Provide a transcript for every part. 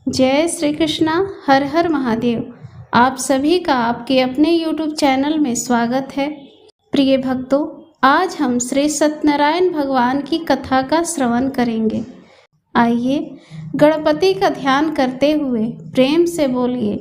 जय श्री कृष्णा। हर हर महादेव। आप सभी का आपके अपने YouTube चैनल में स्वागत है। प्रिय भक्तों, आज हम श्री सत्यनारायण भगवान की कथा का श्रवण करेंगे। आइए गणपति का ध्यान करते हुए प्रेम से बोलिए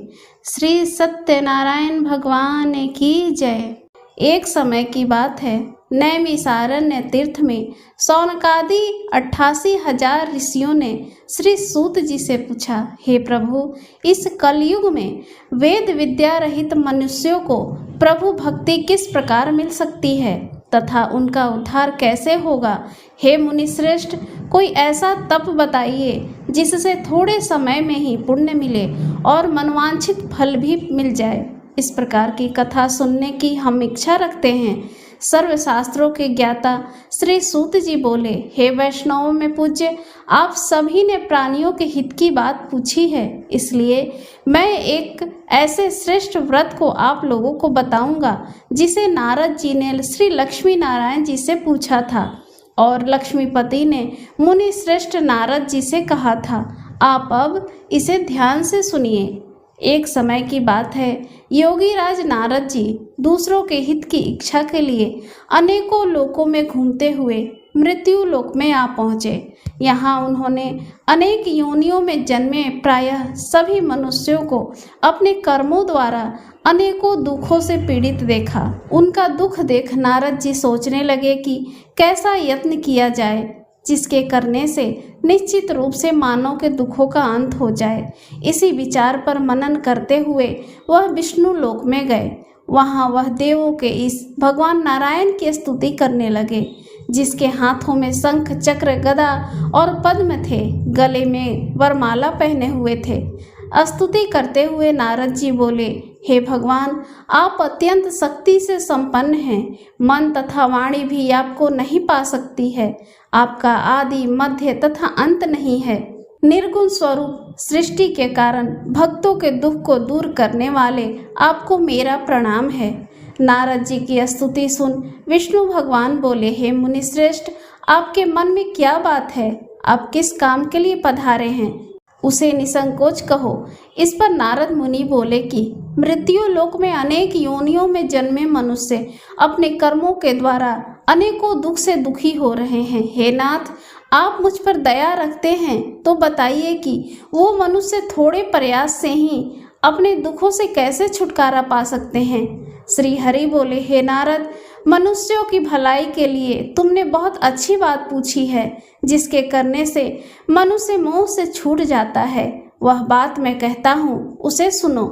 श्री सत्यनारायण भगवान की जय। एक समय की बात है, नैमिषारण्य तीर्थ में शौनकादि 88,000 ऋषियों ने श्री सूत जी से पूछा, हे प्रभु, इस कलयुग में वेद विद्या रहित मनुष्यों को प्रभु भक्ति किस प्रकार मिल सकती है तथा उनका उद्धार कैसे होगा। हे मुनिश्रेष्ठ, कोई ऐसा तप बताइए जिससे थोड़े समय में ही पुण्य मिले और मनवांछित फल भी मिल जाए। इस प्रकार की कथा सुनने की हम इच्छा रखते हैं। सर्वशास्त्रों के ज्ञाता श्री सूत जी बोले, हे वैष्णवों में पूज्य, आप सभी ने प्राणियों के हित की बात पूछी है, इसलिए मैं एक ऐसे श्रेष्ठ व्रत को आप लोगों को बताऊंगा जिसे नारद जी ने श्री लक्ष्मी नारायण जी से पूछा था और लक्ष्मीपति ने मुनि श्रेष्ठ नारद जी से कहा था। आप अब इसे ध्यान से सुनिए। एक समय की बात है, योगी राज नारद जी दूसरों के हित की इच्छा के लिए अनेकों लोकों में घूमते हुए मृत्यु लोक में आ पहुँचे। यहाँ उन्होंने अनेक योनियों में जन्मे प्रायः सभी मनुष्यों को अपने कर्मों द्वारा अनेकों दुखों से पीड़ित देखा। उनका दुख देख नारद जी सोचने लगे कि कैसा यत्न किया जाए जिसके करने से निश्चित रूप से मानव के दुखों का अंत हो जाए। इसी विचार पर मनन करते हुए वह विष्णु लोक में गए। वहाँ वह देवों के इस भगवान नारायण की स्तुति करने लगे, जिसके हाथों में शंख चक्र गदा और पद्म थे, गले में वरमाला पहने हुए थे। स्तुति करते हुए नारद जी बोले, हे भगवान, आप अत्यंत शक्ति से संपन्न हैं। मन तथा वाणी भी आपको नहीं पा सकती है। आपका आदि मध्य तथा अंत नहीं है। निर्गुण स्वरूप सृष्टि के कारण भक्तों के दुख को दूर करने वाले आपको मेरा प्रणाम है। नारद जी की स्तुति सुन विष्णु भगवान बोले, हे मुनिश्रेष्ठ, आपके मन में क्या बात है? आप किस काम के लिए पधारे हैं, उसे निसंकोच कहो। इस पर नारद मुनि बोले कि मृत्यु लोक में अनेक योनियों में जन्मे मनुष्य अपने कर्मों के द्वारा अनेकों दुख से दुखी हो रहे हैं। हे नाथ, आप मुझ पर दया रखते हैं तो बताइए कि वो मनुष्य थोड़े प्रयास से ही अपने दुखों से कैसे छुटकारा पा सकते हैं। श्री हरि बोले, हे नारद, मनुष्यों की भलाई के लिए तुमने बहुत अच्छी बात पूछी है, जिसके करने से मनुष्य मोह से छूट जाता है। वह बात मैं कहता हूँ, उसे सुनो।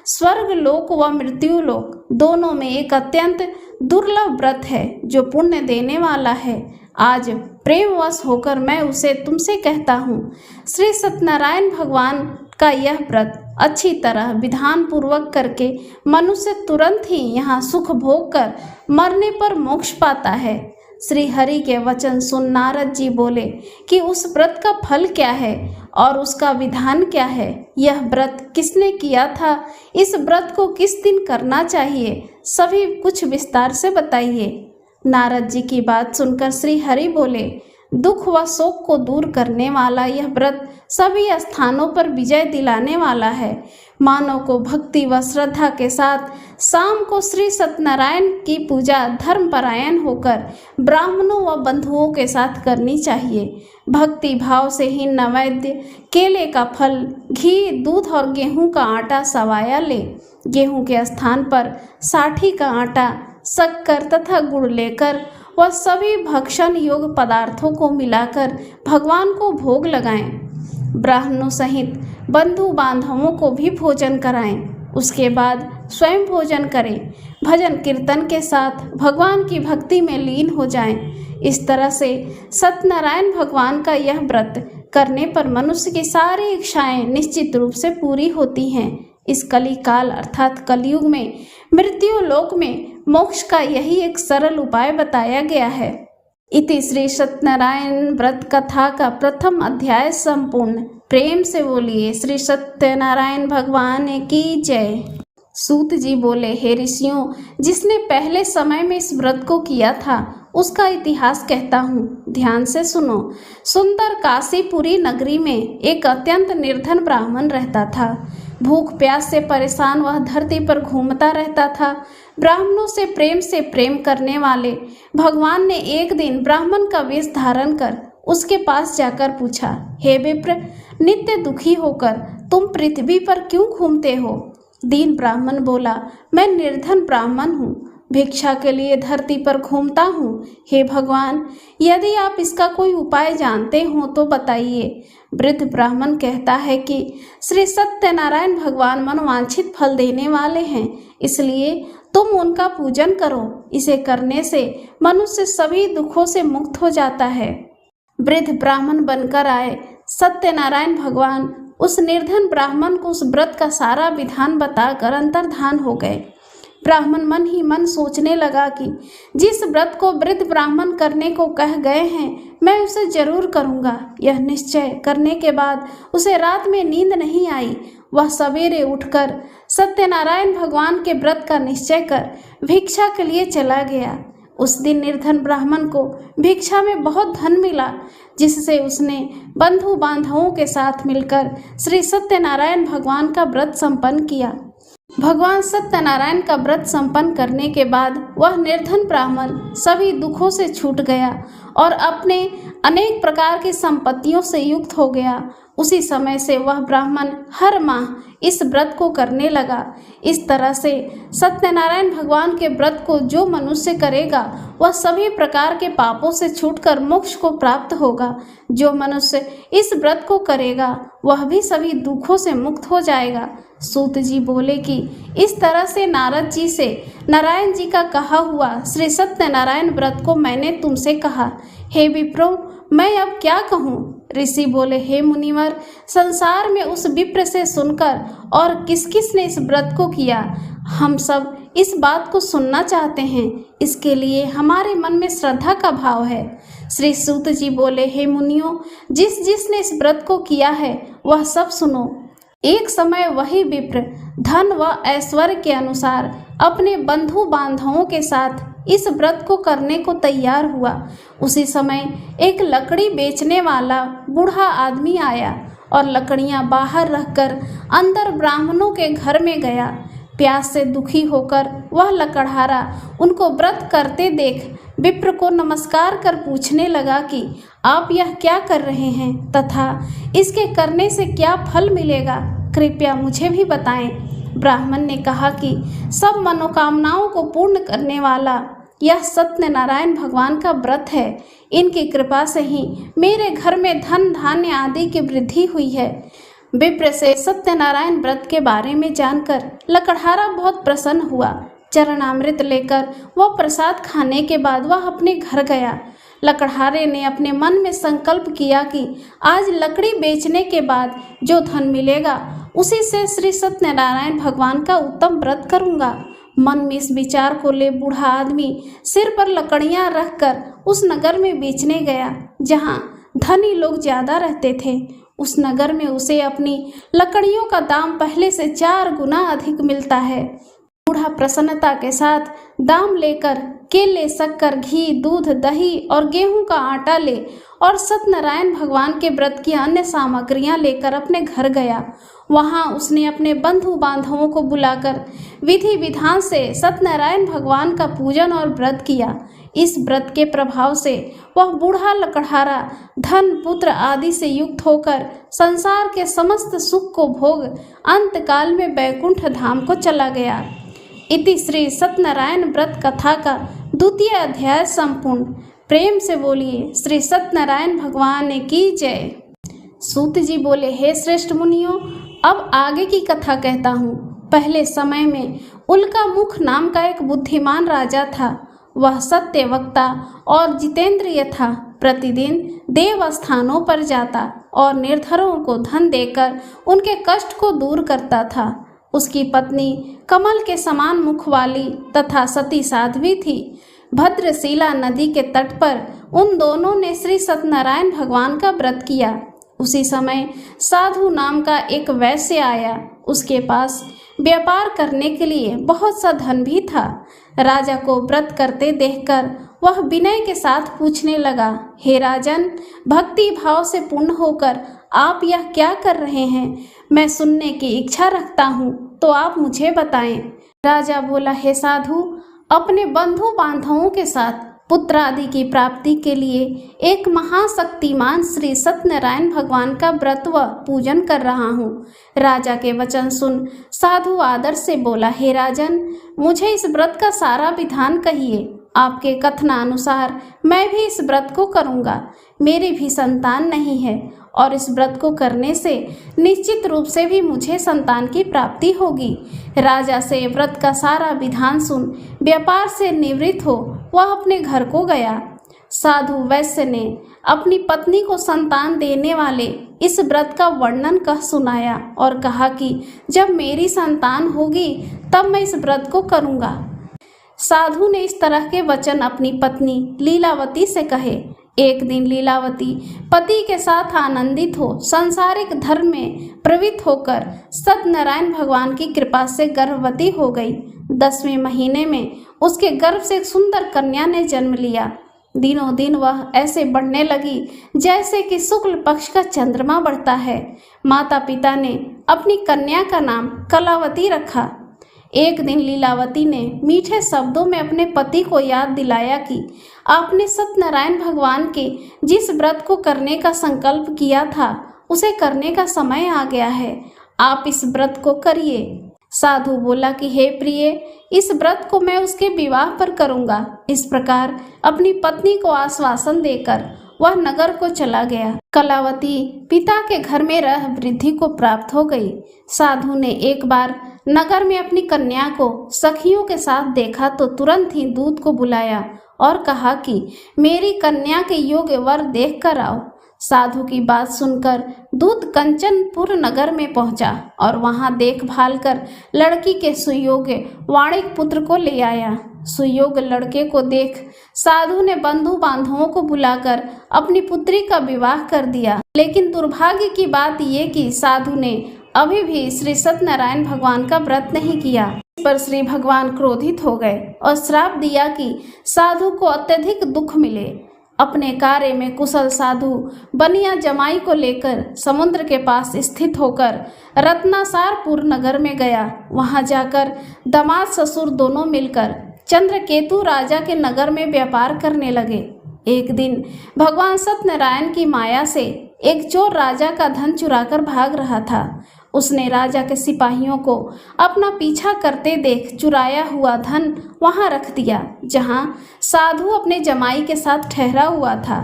स्वर्ग लोक व मृत्यु लोक दोनों में एक अत्यंत दुर्लभ व्रत है जो पुण्य देने वाला है। आज प्रेमवश होकर मैं उसे तुमसे कहता हूँ। श्री सत्यनारायण भगवान का यह व्रत अच्छी तरह विधान पूर्वक करके मनुष्य तुरंत ही यहाँ सुख भोग कर मरने पर मोक्ष पाता है। श्री हरि के वचन सुन नारद जी बोले कि उस व्रत का फल क्या है और उसका विधान क्या है। यह व्रत किसने किया था, इस व्रत को किस दिन करना चाहिए, सभी कुछ विस्तार से बताइए। नारद जी की बात सुनकर श्री हरि बोले, दुख व शोक को दूर करने वाला यह व्रत सभी स्थानों पर विजय दिलाने वाला है। मानव को भक्ति व श्रद्धा के साथ शाम को श्री सत्यनारायण की पूजा धर्मपरायण होकर ब्राह्मणों व बंधुओं के साथ करनी चाहिए। भक्ति भाव से ही नैवेद्य, केले का फल, घी, दूध और गेहूं का आटा सवाया ले। गेहूं के स्थान पर साठी का आटा, शक्कर तथा गुड़ लेकर वह सभी भक्षण योग्य पदार्थों को मिलाकर भगवान को भोग लगाएं। ब्राह्मणों सहित बंधु बांधवों को भी भोजन कराएं। उसके बाद स्वयं भोजन करें। भजन कीर्तन के साथ भगवान की भक्ति में लीन हो जाएं। इस तरह से सत्यनारायण भगवान का यह व्रत करने पर मनुष्य की सारी इच्छाएं निश्चित रूप से पूरी होती हैं। इस कली काल अर्थात कलयुग में मृत्यु लोक में मोक्ष का यही एक सरल उपाय बताया गया है। इति श्री सत्यनारायण व्रत कथा का प्रथम अध्याय संपूर्ण। प्रेम से बोलिए श्री सत्यनारायण भगवान की जय। सूत जी बोले, हे ऋषियों, जिसने पहले समय में इस व्रत को किया था उसका इतिहास कहता हूँ, ध्यान से सुनो। सुंदर काशीपुरी नगरी में एक अत्यंत निर्धन ब्राह्मण रहता था। भूख प्यास से परेशान वह धरती पर घूमता रहता था। ब्राह्मणों से प्रेम करने वाले भगवान ने एक दिन ब्राह्मण का वेश धारण कर उसके पास जाकर पूछा, हे विप्र, नित्य दुखी होकर तुम पृथ्वी पर क्यों घूमते हो? दीन ब्राह्मण बोला, मैं निर्धन ब्राह्मण हूँ, भिक्षा के लिए धरती पर घूमता हूँ। हे भगवान, यदि आप इसका कोई उपाय जानते हो तो बताइए। वृद्ध ब्राह्मण कहता है कि श्री सत्यनारायण भगवान मनोवांछित फल देने वाले हैं, इसलिए तुम उनका पूजन करो। इसे करने से मनुष्य सभी दुखों से मुक्त हो जाता है। वृद्ध ब्राह्मण बनकर आए सत्यनारायण भगवान उस निर्धन ब्राह्मण को उस व्रत का सारा विधान बताकर अंतर्धान हो गए। ब्राह्मण मन ही मन सोचने लगा कि जिस व्रत को वृद्ध ब्राह्मण करने को कह गए हैं, मैं उसे जरूर करूँगा। यह निश्चय करने के बाद उसे रात में नींद नहीं आई। वह सवेरे उठकर सत्यनारायण भगवान के व्रत का निश्चय कर भिक्षा के लिए चला गया। उस दिन निर्धन ब्राह्मण को भिक्षा में बहुत धन मिला, जिससे उसने बंधु बांधवों के साथ मिलकर श्री सत्यनारायण भगवान का व्रत संपन्न किया। भगवान सत्यनारायण का व्रत संपन्न करने के बाद वह निर्धन ब्राह्मण सभी दुखों से छूट गया और अपने अनेक प्रकार की संपत्तियों से युक्त हो गया। उसी समय से वह ब्राह्मण हर माह इस व्रत को करने लगा। इस तरह से सत्यनारायण भगवान के व्रत को जो मनुष्य करेगा वह सभी प्रकार के पापों से छूटकर मोक्ष को प्राप्त होगा। जो मनुष्य इस व्रत को करेगा वह भी सभी दुखों से मुक्त हो जाएगा। सूत जी बोले कि इस तरह से नारद जी से नारायण जी का कहा हुआ श्री सत्यनारायण व्रत को मैंने तुमसे कहा। हे विप्रो, मैं अब क्या कहूँ? ऋषि बोले, हे मुनिवर, संसार में उस विप्र से सुनकर और किस किस ने इस व्रत को किया, हम सब इस बात को सुनना चाहते हैं। इसके लिए हमारे मन में श्रद्धा का भाव है। श्री सूत जी बोले, हे मुनियों, जिस जिसने इस व्रत को किया है वह सब सुनो। एक समय वही विप्र धन व ऐश्वर्य के अनुसार अपने बंधु बांधवों के साथ इस व्रत को करने को तैयार हुआ। उसी समय एक लकड़ी बेचने वाला बूढ़ा आदमी आया और लकड़ियां बाहर रखकर अंदर ब्राह्मणों के घर में गया। प्यास से दुखी होकर वह लकड़हारा उनको व्रत करते देख विप्र को नमस्कार कर पूछने लगा कि आप यह क्या कर रहे हैं तथा इसके करने से क्या फल मिलेगा, कृपया मुझे भी बताएं। ब्राह्मण ने कहा कि सब मनोकामनाओं को पूर्ण करने वाला यह सत्यनारायण भगवान का व्रत है। इनकी कृपा से ही मेरे घर में धन धान्य आदि की वृद्धि हुई है। विप्र से सत्यनारायण व्रत के बारे में जानकर लकड़हारा बहुत प्रसन्न हुआ। चरणामृत लेकर वह प्रसाद खाने के बाद वह अपने घर गया। लकड़हारे ने अपने मन में संकल्प किया कि आज लकड़ी बेचने के बाद जो धन मिलेगा उसी से श्री सत्यनारायण भगवान का उत्तम व्रत करूंगा। मन में इस विचार को ले बूढ़ा आदमी सिर पर लकड़ियां रखकर उस नगर में बेचने गया जहां धनी लोग ज्यादा रहते थे। उस नगर में उसे अपनी लकड़ियों का दाम पहले से 4 गुना अधिक मिलता है। बूढ़ा प्रसन्नता के साथ दाम लेकर केले, शक्कर, घी, दूध, दही और गेहूं का आटा ले और सत्यनारायण भगवान के व्रत की अन्य सामग्रियां लेकर अपने घर गया। वहां उसने अपने बंधु बांधवों को बुलाकर विधि विधान से सत्यनारायण भगवान का पूजन और व्रत किया। इस व्रत के प्रभाव से वह बूढ़ा लकड़हारा धन, पुत्र आदि से युक्त होकर संसार के समस्त सुख को भोग अंतकाल में बैकुंठ धाम को चला गया। इति श्री सत्यनारायण व्रत कथा का 2वां अध्याय संपूर्ण। प्रेम से बोलिए श्री सत्यनारायण भगवान की जय। सूत जी बोले, हे श्रेष्ठ मुनियों, अब आगे की कथा कहता हूँ। पहले समय में उल्का मुख नाम का एक बुद्धिमान राजा था। वह सत्य वक्ता और जितेंद्रिय था। प्रतिदिन देव स्थानों पर जाता और निर्धरों को धन देकर उनके कष्ट को दूर करता था। उसकी पत्नी कमल के समान मुख वाली तथा सती साध्वी थी। भद्रशिला नदी के तट पर उन दोनों ने श्री सत्यनारायण भगवान का व्रत किया। उसी समय साधु नाम का एक वैश्य आया। उसके पास व्यापार करने के लिए बहुत सा धन भी था। राजा को व्रत करते देखकर वह विनय के साथ पूछने लगा, हे राजन, भक्ति भाव से पूर्ण होकर आप यह क्या कर रहे हैं? मैं सुनने की इच्छा रखता हूँ, तो आप मुझे बताएं। राजा बोला, हे साधु, अपने बंधु बांधवों के साथ पुत्र आदि की प्राप्ति के लिए एक महाशक्तिमान श्री सत्यनारायण भगवान का व्रत व पूजन कर रहा हूँ। राजा के वचन सुन साधु आदर से बोला, हे राजन, मुझे इस व्रत का सारा विधान कहिए। आपके कथनानुसार मैं भी इस व्रत को करूँगा। मेरी भी संतान नहीं है और इस व्रत को करने से निश्चित रूप से भी मुझे संतान की प्राप्ति होगी। राजा से व्रत का सारा विधान सुन व्यापार से निवृत्त हो वह अपने घर को गया। साधु वैश्य ने अपनी पत्नी को संतान देने वाले इस व्रत का वर्णन कह सुनाया और कहा कि जब मेरी संतान होगी तब मैं इस व्रत को करूँगा। साधु ने इस तरह के वचन अपनी पत्नी लीलावती से कहे। एक दिन लीलावती पति के साथ आनंदित हो सांसारिक धर्म में प्रवृत्त होकर सत्यनारायण भगवान की कृपा से गर्भवती हो गई। 10वें महीने में उसके गर्भ से एक सुंदर कन्या ने जन्म लिया। दिनों दिन वह ऐसे बढ़ने लगी जैसे कि शुक्ल पक्ष का चंद्रमा बढ़ता है। माता पिता ने अपनी कन्या का नाम कलावती रखा। एक दिन लीलावती ने मीठे शब्दों में अपने पति को याद दिलाया कि आपने सत्यनारायण भगवान के जिस व्रत को करने का संकल्प किया था उसे करने का समय आ गया है, आप इस व्रत को करिए। साधु बोला कि हे प्रिय, इस व्रत को मैं उसके विवाह पर करूँगा। इस प्रकार अपनी पत्नी को आश्वासन देकर वह नगर को चला गया। कलावती पिता के घर में रह वृद्धि को प्राप्त हो गई। साधु ने एक बार नगर में अपनी कन्या को सखियों के साथ देखा तो तुरंत ही दूत को बुलाया और कहा कि मेरी कन्या के योग्य वर देख कर आओ। साधु की बात सुनकर दूत कंचनपुर नगर में पहुंचा और वहां देखभाल कर लड़की के सुयोग्य वाणिक पुत्र को ले आया। सुयोग्य लड़के को देख साधु ने बंधु बांधवों को बुलाकर अपनी पुत्री का विवाह कर दिया। लेकिन दुर्भाग्य की बात ये कि साधु ने अभी भी श्री सत्यनारायण भगवान का व्रत नहीं किया। इस पर श्री भगवान क्रोधित हो गए और श्राप दिया कि साधु को अत्यधिक दुख मिले। अपने कार्य में कुशल साधु बनिया जमाई को लेकर समुद्र के पास स्थित होकर रत्नासारपुर नगर में गया। वहां जाकर दामाद ससुर दोनों मिलकर चंद्रकेतु राजा के नगर में व्यापार करने लगे। एक दिन भगवान सत्यनारायण की माया से एक चोर राजा का धन चुराकर भाग रहा था। उसने राजा के सिपाहियों को अपना पीछा करते देख चुराया हुआ धन वहां रख दिया जहां साधु अपने जमाई के साथ ठहरा हुआ था।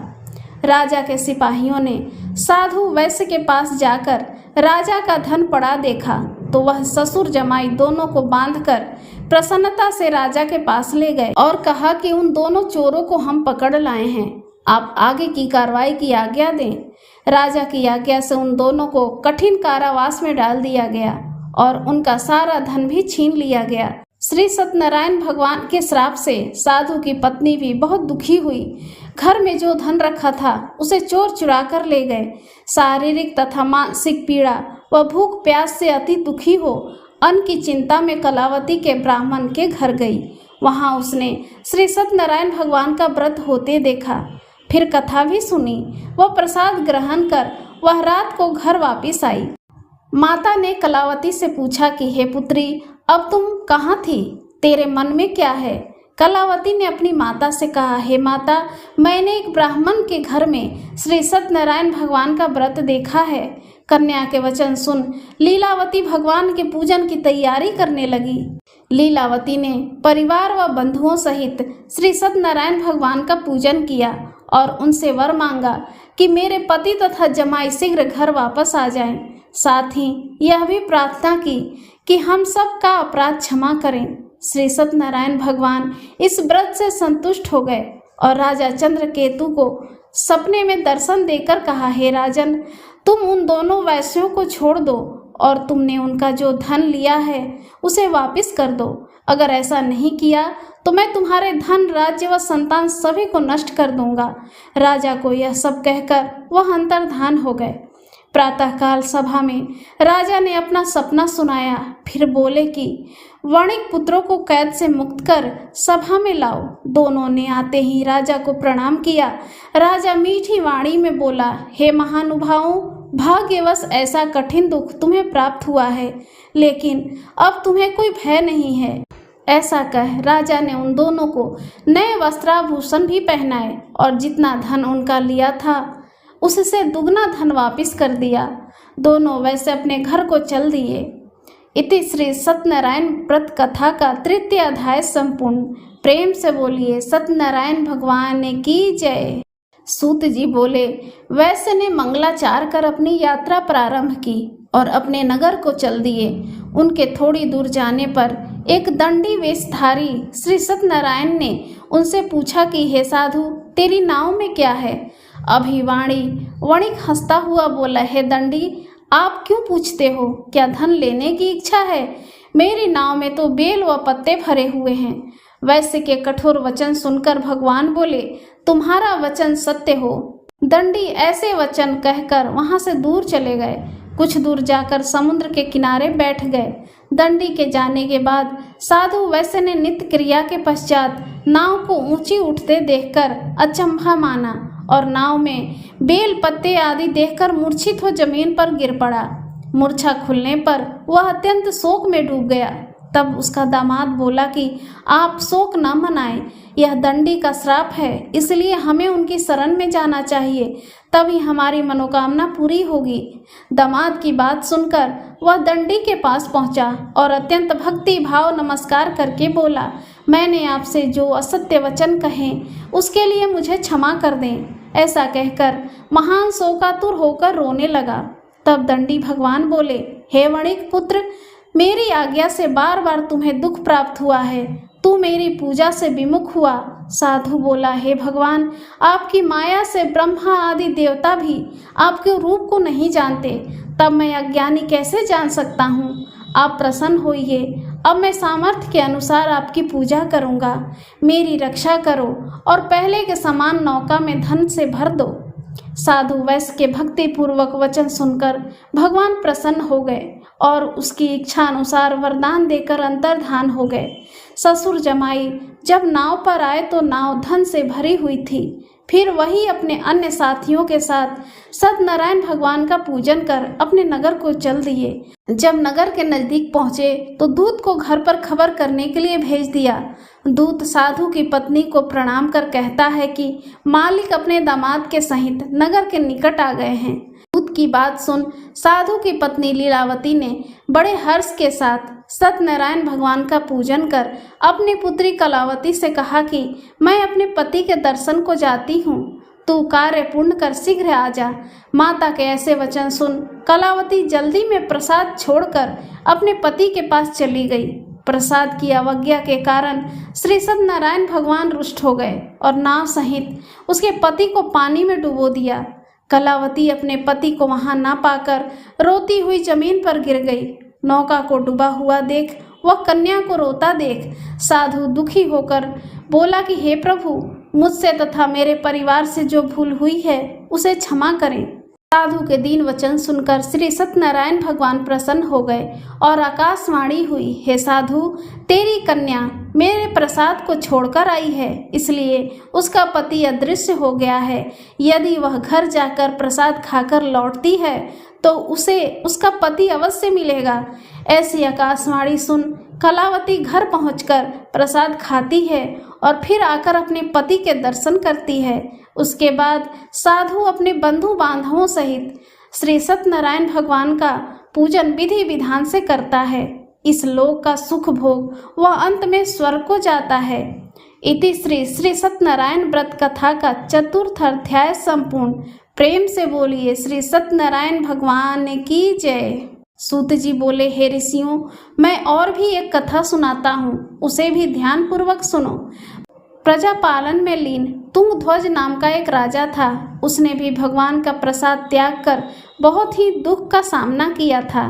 राजा के सिपाहियों ने साधु वैश्य के पास जाकर राजा का धन पड़ा देखा तो वह ससुर जमाई दोनों को बांधकर प्रसन्नता से राजा के पास ले गए और कहा कि उन दोनों चोरों को हम पकड़ लाए हैं, आप आगे की कार्रवाई की आज्ञा दें। राजा की आज्ञा से उन दोनों को कठिन कारावास में डाल दिया गया और उनका सारा धन भी छीन लिया गया। श्री सत्यनारायण भगवान के श्राप से साधु की पत्नी भी बहुत दुखी हुई। घर में जो धन रखा था उसे चोर चुरा कर ले गए। शारीरिक तथा मानसिक पीड़ा व भूख प्यास से अति दुखी हो अन्न की चिंता में कलावती के ब्राह्मण के घर गई। वहां उसने श्री सत्यनारायण भगवान का व्रत होते देखा, फिर कथा भी सुनी। वह प्रसाद ग्रहण कर वह रात को घर वापिस आई। माता ने कलावती से पूछा कि हे पुत्री, अब तुम कहाँ थी, तेरे मन में क्या है? कलावती ने अपनी माता से कहा, हे माता, मैंने एक ब्राह्मण के घर में श्री सत्यनारायण भगवान का व्रत देखा है। कन्या के वचन सुन लीलावती भगवान के पूजन की तैयारी करने लगी। लीलावती ने परिवार व बंधुओं सहित श्री सत्यनारायण भगवान का पूजन किया और उनसे वर मांगा कि मेरे पति तथा जमाई शीघ्र घर वापस आ जाएं। साथ ही यह भी प्रार्थना की कि हम सब का अपराध क्षमा करें। श्री सत्यनारायण भगवान इस व्रत से संतुष्ट हो गए और राजा चंद्रकेतु को सपने में दर्शन देकर कहा, हे राजन, तुम उन दोनों वैश्यों को छोड़ दो और तुमने उनका जो धन लिया है उसे वापस कर दो। अगर ऐसा नहीं किया तो मैं तुम्हारे धन, राज्य व संतान सभी को नष्ट कर दूंगा। राजा को यह सब कहकर वह अंतर्धान हो गए। प्रातःकाल सभा में राजा ने अपना सपना सुनाया। फिर बोले कि वणिक पुत्रों को कैद से मुक्त कर सभा में लाओ। दोनों ने आते ही राजा को प्रणाम किया। राजा मीठी वाणी में बोला, हे महानुभावों, भाग्यवश ऐसा कठिन दुख तुम्हें प्राप्त हुआ है, लेकिन अब तुम्हें कोई भय नहीं है। ऐसा कह राजा ने उन दोनों को नए वस्त्राभूषण भी पहनाए और जितना धन उनका लिया था उससे दुगना धन वापिस कर दिया। दोनों वैसे अपने घर को चल दिए। इति श्री सत्यनारायण व्रत कथा का तृतीय अध्याय संपूर्ण। प्रेम से बोलिए सत्यनारायण भगवान की जय। सूत जी बोले, वैश्य ने मंगलाचार कर अपनी यात्रा प्रारंभ की और अपने नगर को चल दिए। उनके थोड़ी दूर जाने पर एक दंडी वेशधारी श्री सत्यनारायण ने उनसे पूछा कि हे साधु, तेरी नाव में क्या है? अभिवाणी वणिक हंसता हुआ बोला, हे दंडी, आप क्यों पूछते हो? क्या धन लेने की इच्छा है? मेरी नाव में तो बेल व पत्ते भरे हुए हैं। वैश्य के कठोर वचन सुनकर भगवान बोले, तुम्हारा वचन सत्य हो। दंडी ऐसे वचन कहकर वहां से दूर चले गए। कुछ दूर जाकर समुद्र के किनारे बैठ गए। दंडी के जाने के बाद साधु वैश्य ने नित्य क्रिया के पश्चात नाव को ऊंची उठते देखकर अचंभा माना और नाव में बेल पत्ते आदि देखकर मूर्छित हो जमीन पर गिर पड़ा। मूर्छा खुलने पर वह अत्यंत शोक में डूब गया। तब उसका दामाद बोला कि आप शोक न मनाएं, यह दंडी का श्राप है, इसलिए हमें उनकी शरण में जाना चाहिए, तभी हमारी मनोकामना पूरी होगी। दामाद की बात सुनकर वह दंडी के पास पहुंचा और अत्यंत भक्ति भाव नमस्कार करके बोला, मैंने आपसे जो असत्य वचन कहे उसके लिए मुझे क्षमा कर दें। ऐसा कहकर महान शोकातुर होकर रोने लगा। तब दंडी भगवान बोले, हे वणिक पुत्र, मेरी आज्ञा से बार बार तुम्हें दुख प्राप्त हुआ है, तू मेरी पूजा से विमुख हुआ। साधु बोला, हे भगवान, आपकी माया से ब्रह्मा आदि देवता भी आपके रूप को नहीं जानते, तब मैं अज्ञानी कैसे जान सकता हूँ? आप प्रसन्न होइए, अब मैं सामर्थ्य के अनुसार आपकी पूजा करूँगा। मेरी रक्षा करो और पहले के समान नौका में धन से भर दो। साधु वैश्य के भक्ति पूर्वक वचन सुनकर भगवान प्रसन्न हो गए और उसकी इच्छा अनुसार वरदान देकर अंतर्धान हो गए। ससुर जमाई जब नाव पर आए तो नाव धन से भरी हुई थी। फिर वही अपने अन्य साथियों के साथ सत्यनारायण भगवान का पूजन कर अपने नगर को चल दिए। जब नगर के नजदीक पहुंचे तो दूत को घर पर खबर करने के लिए भेज दिया। दूत साधु की पत्नी को प्रणाम कर कहता है कि मालिक अपने दामाद के सहित नगर के निकट आ गए हैं। दूत की बात सुन साधु की पत्नी लीलावती ने बड़े हर्ष के साथ सत्यनारायण भगवान का पूजन कर अपनी पुत्री कलावती से कहा कि मैं अपने पति के दर्शन को जाती हूँ, तू कार्य पूर्ण कर शीघ्र आ जा। माता के ऐसे वचन सुन कलावती जल्दी में प्रसाद छोड़कर अपने पति के पास चली गई। प्रसाद की अवज्ञा के कारण श्री सत्यनारायण भगवान रुष्ट हो गए और नाव सहित उसके पति को पानी में डुबो दिया। कलावती अपने पति को वहां ना पाकर रोती हुई जमीन पर गिर गई। नौका को डूबा हुआ देख वह कन्या को रोता देख साधु दुखी होकर बोला कि हे प्रभु, मुझसे तथा मेरे परिवार से जो भूल हुई है उसे क्षमा करें। साधु के दीन वचन सुनकर श्री सत्यनारायण भगवान प्रसन्न हो गए और आकाशवाणी हुई, हे साधु, तेरी कन्या मेरे प्रसाद को छोड़कर आई है, इसलिए उसका पति अदृश्य हो गया है। यदि वह घर जाकर प्रसाद खाकर लौटती है तो उसे उसका पति अवश्य मिलेगा। ऐसी आकाशवाणी सुन कलावती घर पहुंचकर प्रसाद खाती है और फिर आकर अपने पति के दर्शन करती है। उसके बाद साधु अपने बंधु बांधवों सहित श्री सत्यनारायण भगवान का पूजन विधि विधान से करता है। इस लोक का सुख भोग वह अंत में स्वर्ग को जाता है। इति श्री सत्यनारायण व्रत कथा का चतुर्थ अध्याय संपूर्ण। प्रेम से बोलिए श्री सत्यनारायण भगवान की जय। सूत जी बोले, हे ऋषियों, मैं और भी एक कथा सुनाता हूँ, उसे भी ध्यान पूर्वक सुनो। प्रजा पालन में लीन तुंगध्वज नाम का एक राजा था। उसने भी भगवान का प्रसाद त्याग कर बहुत ही दुख का सामना किया था।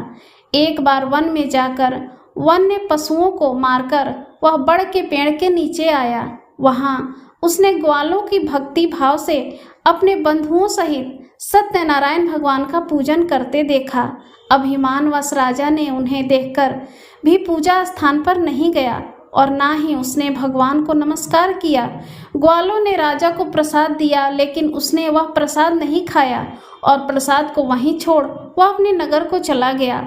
एक बार वन में जाकर वन्य पशुओं को मारकर वह बड़ के पेड़ के नीचे आया। वहां उसने ग्वालों की भक्ति भाव से अपने बंधुओं सहित सत्यनारायण भगवान का पूजन करते देखा। अभिमानवश राजा ने उन्हें देखकर भी पूजा स्थान पर नहीं गया और ना ही उसने भगवान को नमस्कार किया। ग्वालों ने राजा को प्रसाद दिया, लेकिन उसने वह प्रसाद नहीं खाया और प्रसाद को वहीं छोड़ वह अपने नगर को चला गया।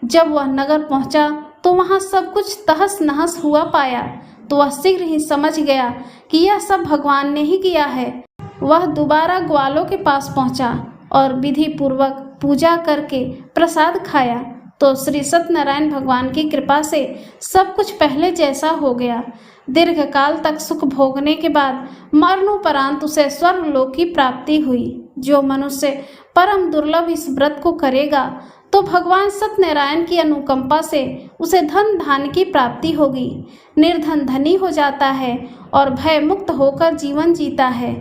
जब वह नगर पहुंचा तो वहां सब कुछ तहस नहस हुआ पाया, तो वह शीघ्र ही समझ गया कि यह सब भगवान ने ही किया है। वह दोबारा ग्वालों के पास पहुंचा और विधि पूर्वक पूजा करके प्रसाद खाया, तो श्री सत्यनारायण भगवान की कृपा से सब कुछ पहले जैसा हो गया। दीर्घ काल तक सुख भोगने के बाद मरणोपरांत उसे स्वर्गलोक की प्राप्ति हुई। जो मनुष्य परम दुर्लभ इस व्रत को करेगा तो भगवान सत्यनारायण की अनुकंपा से उसे धन धान्य की प्राप्ति होगी। निर्धन धनी हो जाता है और भय मुक्त होकर जीवन जीता है।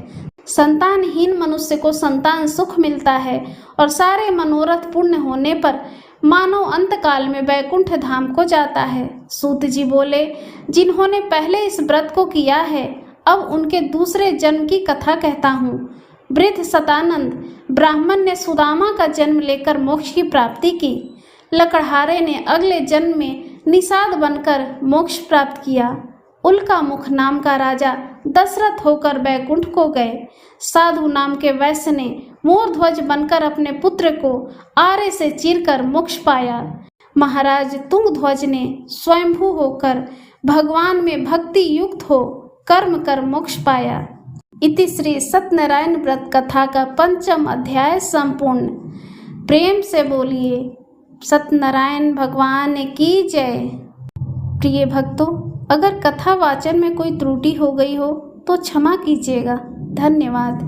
संतानहीन मनुष्य को संतान सुख मिलता है और सारे मनोरथ पूर्ण होने पर मानव अंतकाल में वैकुंठ धाम को जाता है। सूत जी बोले, जिन्होंने पहले इस व्रत को किया है, अब उनके दूसरे जन्म की कथा कहता हूँ। वृद्ध सतानंद ब्राह्मण ने सुदामा का जन्म लेकर मोक्ष की प्राप्ति की। लकड़हारे ने अगले जन्म में निषाद बनकर मोक्ष प्राप्त किया। उल्का मुख नाम का राजा दशरथ होकर वैकुंठ को गए। साधु नाम के वैश्य ने मोरध्वज बनकर अपने पुत्र को आरे से चीरकर मोक्ष पाया। महाराज तुंगध्वज ने स्वयंभू होकर भगवान में भक्ति युक्त हो कर्म कर मोक्ष पाया। इति श्री सत्यनारायण व्रत कथा का 5वां अध्याय संपूर्ण। प्रेम से बोलिए सत्यनारायण भगवान की जय। प्रिय भक्तों, अगर कथा वाचन में कोई त्रुटि हो गई हो तो क्षमा कीजिएगा। धन्यवाद।